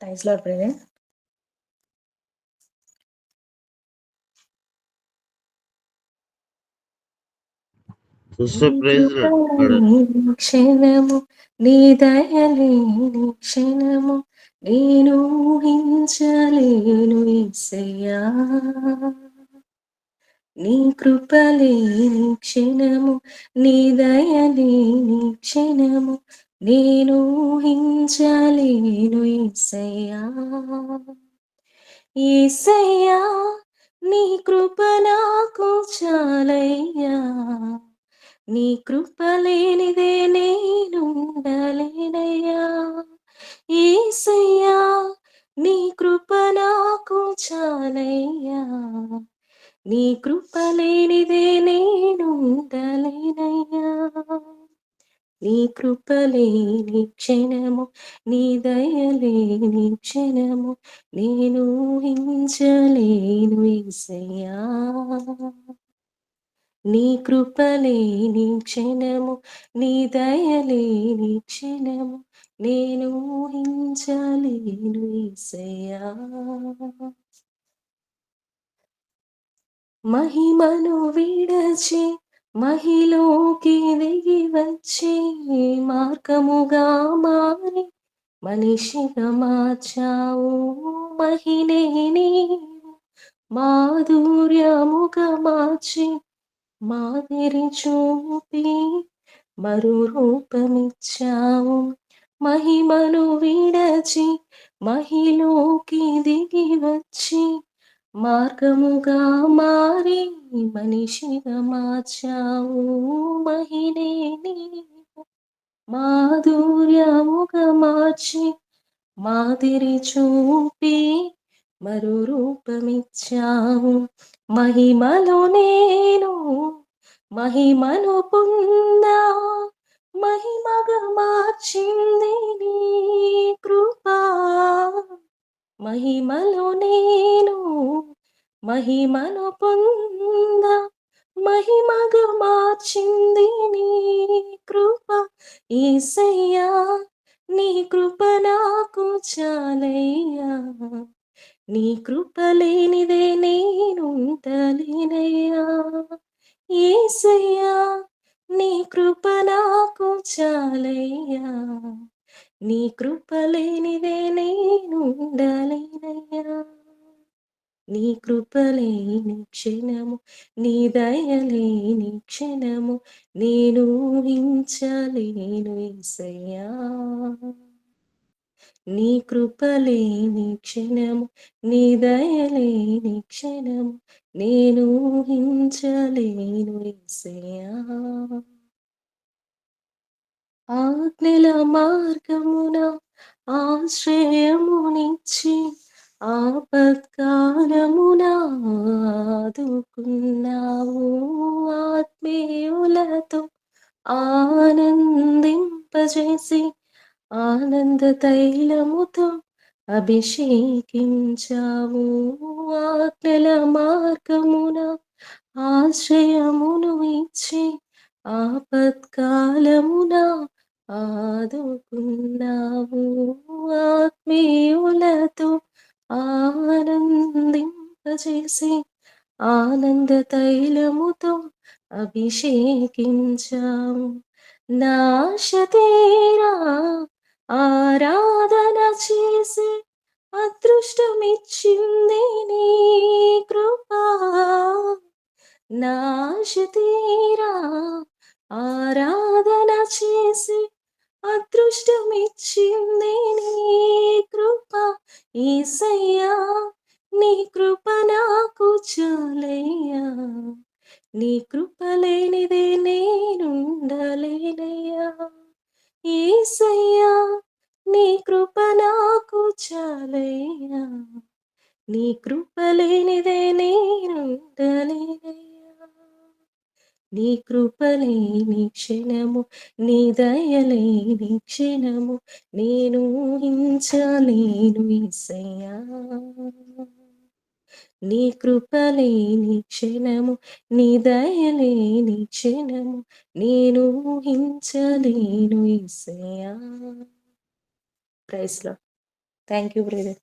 Praise lord brother. Sister praise lord. క్షణము నీ దయలేని క్షణము నేను ఊహించలేను యేసయ్యా. నీ కృపలేని క్షణము నీ దయలేని క్షణము నేను ఊహించలేను యేసయ్యా. యేసయ్యా నీ కృప నాకు చాలయ్యా, నీ కృప లేనిదే నేనుండలేనయ్యా. యేసయ్యా నీ కృప నాకు చాలయ్యా, నీ కృప లేనిదే నేనుండలేనయ్యా. నీ కృప లేని క్షణము నీ దయలేని క్షణము నేను ఊహించలేను యేసయ్యా. నీ కృప లేని క్షణము నీ దయలేని క్షణము నేను ఊహించలేను యేసయ్యా. మహిమను విడచి మహిలోకి దిగి వచ్చి మార్గముగా మారి మనిషిగా మార్చావు. మహినే నీవు మాధుర్యముగా మార్చి మాదిరి చూపి మరు రూపమిచ్చావు. మహిమను విడచి మహిలోకి దిగి వచ్చి మార్గముగా మారి మనిషిగా మార్చావు. మహినే నీవు మాధుర్యముగా మార్చి మాదిరి చూపి మరు రూపమిచ్చావు. మహిమలో నేను మహిమను పొందా మహిమగా మార్చింది నీ కృపా. మహిమలో నేను మహిమను పొందా మహిమగా మార్చింది నీ కృప. యేసయ్యా నీ కృప నాకు చాలయ్యా, నీ కృప లేనిదే నేనుండలేనయ్యా. యేసయ్యా నీ కృప నాకు చాలయ్యా, నీ కృప లేనిదే నేనుండలేనయ్యా. నీ కృప లేని క్షణము నీ దయలేని క్షణము నేను ఊహించలేను యేసయ్యా. నీ కృప లేని క్షణము నీ దయలేని క్షణము నేను ఊహించలేను యేసయ్యా. ఆజ్ఞల మార్గమున ఆశ్రయమునిచ్చి ఆపత్కాలమున ఆదుకున్నావు. ఆత్మీయులతో ఆనందింపజేసి ఆనంద తైలముతో అభిషేకించావు. ఆజ్ఞల మార్గమున ఆశ్రయమును ఇచ్చి ఆపత్కాలమున ఆదుకున్నావు. ఆత్మీయులతో ఆనందింపజేసి ఆనంద తైలముతో అభిషేకించావు. నా ఆశ తీరా ఆరాధన చేసి అదృష్టమిచ్చింది నీ కృపా. నా ఆశ తీరా ఆరాధన చేసి అదృష్టమిచ్చింది నీ కృప. యేసయ్యా నీ కృప నాకు చాలయ్యా, నీ కృప లేనిదే నేనుండలేనయ్యా. యేసయ్యా నీ కృప నాకు చాలయ్యా, నీ కృప లేనిదే నేనుండలేనయ్యా. నీ కృప లేని క్షణము నీ దయలేని క్షణము నేను ఊహించలేను యేసయ్యా. నీ కృప లేని క్షణము నీ దయలేని క్షణము నేను ఊహించలేను యేసయ్యా. Praise lord. Thank you brother.